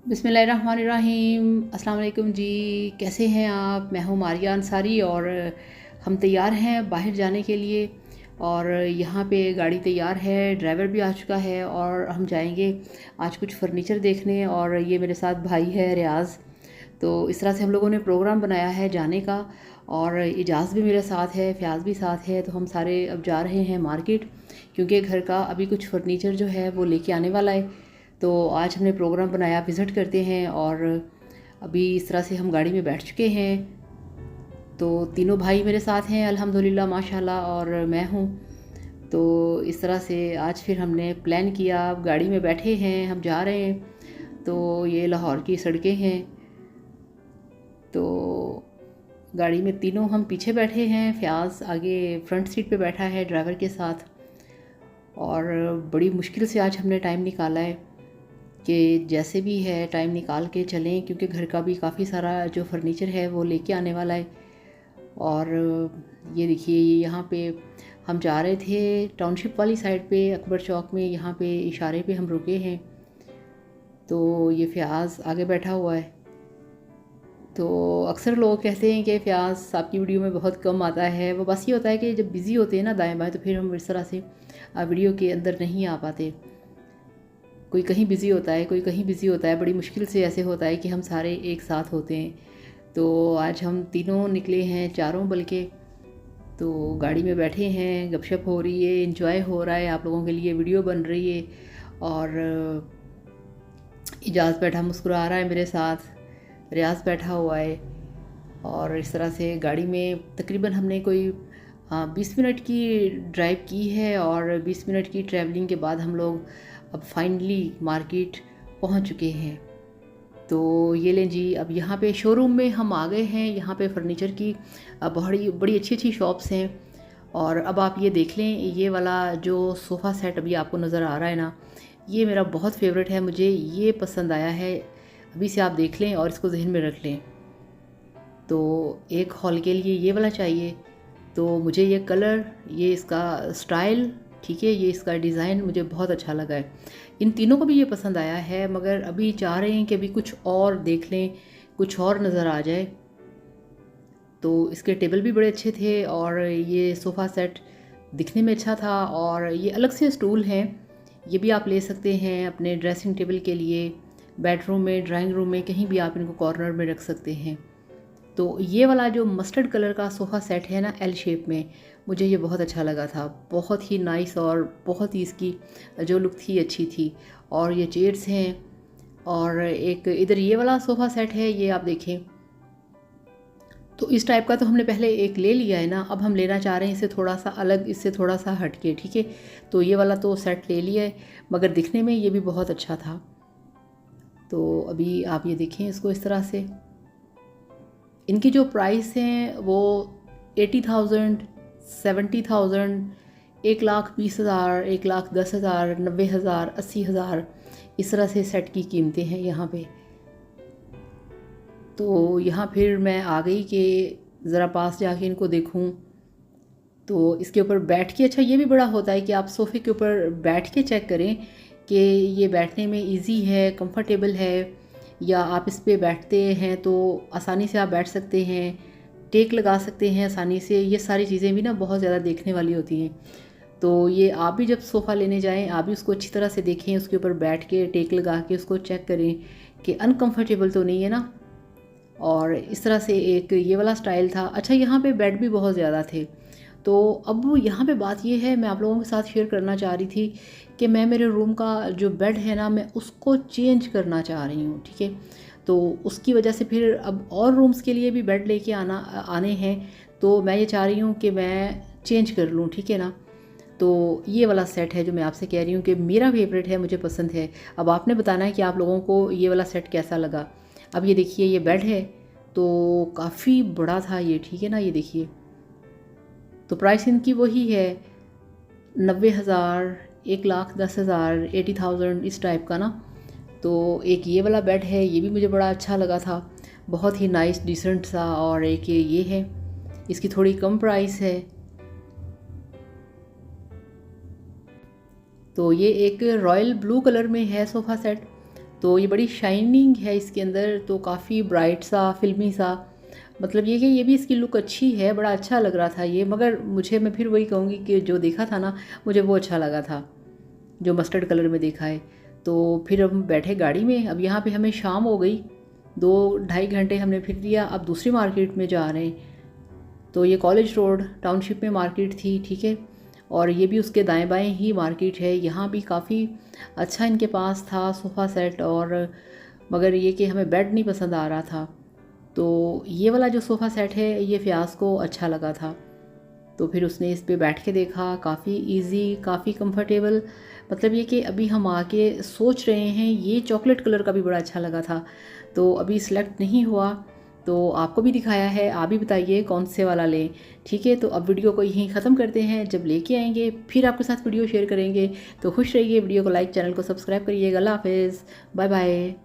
बिस्मिल्लाहिर्रहमानिर्रहीम। अस्सलाम वालेकुम जी, कैसे हैं आप? मैं हूँ मारिया अंसारी और हम तैयार हैं बाहर जाने के लिए। और यहाँ पे गाड़ी तैयार है, ड्राइवर भी आ चुका है और हम जाएंगे आज कुछ फ़र्नीचर देखने। और ये मेरे साथ भाई है रियाज़। तो इस तरह से हम लोगों ने प्रोग्राम बनाया है जाने का। और इजाज़ भी मेरे साथ है, फ़याज़ भी साथ है। तो हम सारे अब जा रहे हैं मार्केट, क्योंकि घर का अभी कुछ फ़र्नीचर जो है वो लेके आने वाला है। तो आज हमने प्रोग्राम बनाया विज़िट करते हैं। और अभी इस तरह से हम गाड़ी में बैठ चुके हैं। तो तीनों भाई मेरे साथ हैं अल्हम्दुलिल्लाह माशाल्लाह, और मैं हूँ। तो इस तरह से आज फिर हमने प्लान किया, अब गाड़ी में बैठे हैं, हम जा रहे हैं। तो ये लाहौर की सड़कें हैं। तो गाड़ी में तीनों हम पीछे बैठे हैं, फ़याज़ आगे फ्रंट सीट पे बैठा है ड्राइवर के साथ। और बड़ी मुश्किल से आज हमने टाइम निकाला है कि जैसे भी है टाइम निकाल के चलें, क्योंकि घर का भी काफ़ी सारा जो फर्नीचर है वो लेके आने वाला है। और ये देखिए, ये यहाँ पे हम जा रहे थे टाउनशिप वाली साइड पे, अकबर चौक में, यहाँ पे इशारे पे हम रुके हैं। तो ये फ़याज़ आगे बैठा हुआ है। तो अक्सर लोग कहते हैं कि फ़याज़ आपकी वीडियो में बहुत कम आता है। वो बस ये होता है कि जब बिज़ी होते हैं ना दाएँ बाएँ, तो फिर हम इस तरह से वीडियो के अंदर नहीं आ पाते। कोई कहीं बिज़ी होता है, कोई कहीं बिज़ी होता है, बड़ी मुश्किल से ऐसे होता है कि हम सारे एक साथ होते हैं। तो आज हम तीनों निकले हैं, चारों बल्कि। तो गाड़ी में बैठे हैं, गपशप हो रही है, एंजॉय हो रहा है, आप लोगों के लिए वीडियो बन रही है। और इजाज़ बैठा मुस्कुरा रहा है मेरे साथ, रियाज़ बैठा हुआ है। और इस तरह से गाड़ी में तकरीबन हमने कोई 20 मिनट की ड्राइव की है। और 20 मिनट की ट्रैवलिंग के बाद हम लोग अब फाइनली मार्केट पहुंच चुके हैं। तो ये लें जी, अब यहाँ पे शोरूम में हम आ गए हैं। यहाँ पे फर्नीचर की बड़ी बड़ी अच्छी अच्छी शॉप्स हैं। और अब आप ये देख लें, ये वाला जो सोफ़ा सेट अभी आपको नज़र आ रहा है ना, ये मेरा बहुत फेवरेट है, मुझे ये पसंद आया है। अभी से आप देख लें और इसको जहन में रख लें। तो एक हॉल के लिए ये वाला चाहिए। तो मुझे ये कलर, ये इसका स्टाइल, ठीक है, ये इसका डिज़ाइन मुझे बहुत अच्छा लगा है। इन तीनों को भी ये पसंद आया है, मगर अभी चाह रहे हैं कि अभी कुछ और देख लें, कुछ और नज़र आ जाए। तो इसके टेबल भी बड़े अच्छे थे और ये सोफ़ा सेट दिखने में अच्छा था। और ये अलग से स्टूल हैं, ये भी आप ले सकते हैं अपने ड्रेसिंग टेबल के लिए, बेडरूम में, ड्राइंग रूम में, कहीं भी आप इनको कॉर्नर में रख सकते हैं। तो ये वाला जो मस्टर्ड कलर का सोफ़ा सेट है ना, एल शेप में, मुझे ये बहुत अच्छा लगा था। बहुत ही नाइस और बहुत ही इसकी जो लुक थी अच्छी थी। और ये चेयर्स हैं। और एक इधर ये वाला सोफ़ा सेट है, ये आप देखें। तो इस टाइप का तो हमने पहले एक ले लिया है ना, अब हम लेना चाह रहे हैं इससे थोड़ा सा अलग, इससे थोड़ा सा हट के, ठीक है। तो ये वाला तो सेट ले लिया है, मगर दिखने में ये भी बहुत अच्छा था। तो अभी आप ये देखें इसको इस तरह से। इनकी जो प्राइस हैं वो 80,000, 70,000, 1,20,000, 1,10,000, 90,000, 80,000, इस तरह से सेट की कीमतें हैं यहाँ पे। तो यहाँ फिर मैं आ गई कि ज़रा पास जाके इनको देखूँ। तो इसके ऊपर बैठ के, अच्छा ये भी बड़ा होता है कि आप सोफ़े के ऊपर बैठ के चेक करें कि ये बैठने में इजी है, कंफर्टेबल है, या आप इस पे बैठते हैं तो आसानी से आप बैठ सकते हैं, टेक लगा सकते हैं आसानी से। ये सारी चीज़ें भी ना बहुत ज़्यादा देखने वाली होती हैं। तो ये आप भी जब सोफ़ा लेने जाएं, आप भी उसको अच्छी तरह से देखें, उसके ऊपर बैठ के टेक लगा के उसको चेक करें कि अनकंफर्टेबल तो नहीं है ना। और इस तरह से एक ये वाला स्टाइल था। अच्छा, यहाँ पे बेड भी बहुत ज़्यादा थे। तो अब यहाँ पे बात ये है, मैं आप लोगों के साथ शेयर करना चाह रही थी कि मैं मेरे रूम का जो बेड है ना, मैं उसको चेंज करना चाह रही हूँ, ठीक है। तो उसकी वजह से फिर अब और रूम्स के लिए भी बेड लेके आने हैं। तो मैं ये चाह रही हूँ कि मैं चेंज कर लूँ, ठीक है ना। तो ये वाला सेट है जो मैं आपसे कह रही हूँ कि मेरा फेवरेट है, मुझे पसंद है। अब आपने बताना है कि आप लोगों को ये वाला सेट कैसा लगा। अब ये देखिए, ये बेड है तो काफ़ी बड़ा था ये, ठीक है ना, ये देखिए। तो प्राइस इनकी वही है 90,000, 1,10,000, 80,000, इस टाइप का ना। तो एक ये वाला बेड है, ये भी मुझे बड़ा अच्छा लगा था, बहुत ही नाइस डिसेंट सा। और एक ये है, इसकी थोड़ी कम प्राइस है। तो ये एक रॉयल ब्लू कलर में है सोफ़ा सेट। तो ये बड़ी शाइनिंग है इसके अंदर, तो काफ़ी ब्राइट सा, फिल्मी सा, मतलब ये कि ये भी इसकी लुक अच्छी है, बड़ा अच्छा लग रहा था ये। मगर मैं फिर वही कहूँगी कि जो देखा था ना, मुझे वो अच्छा लगा था, जो मस्टर्ड कलर में देखा है। तो फिर हम बैठे गाड़ी में। अब यहाँ पे हमें शाम हो गई, 2-2.5 घंटे हमने फिर लिया। अब दूसरी मार्केट में जा रहे हैं। तो ये कॉलेज रोड टाउनशिप में मार्केट थी, ठीक है। और ये भी उसके दाएं बाएं ही मार्केट है। यहाँ भी काफ़ी अच्छा इनके पास था सोफ़ा सेट, और मगर ये कि हमें बेड नहीं पसंद आ रहा था। तो ये वाला जो सोफ़ा सेट है ये फ़याज़ को अच्छा लगा था, तो फिर उसने इस पे बैठ के देखा। काफ़ी इजी, काफ़ी कंफर्टेबल, मतलब ये कि अभी हम आके सोच रहे हैं। ये चॉकलेट कलर का भी बड़ा अच्छा लगा था, तो अभी सिलेक्ट नहीं हुआ, तो आपको भी दिखाया है। आप भी बताइए कौन से वाला लें, ठीक है। तो अब वीडियो को यहीं ख़त्म करते हैं। जब लेके आएंगे फिर आपके साथ वीडियो शेयर करेंगे। तो खुश रहिए, वीडियो को लाइक, चैनल को सब्सक्राइब करिएगा। अल्लाह हाफ़िज़, बाय बाय।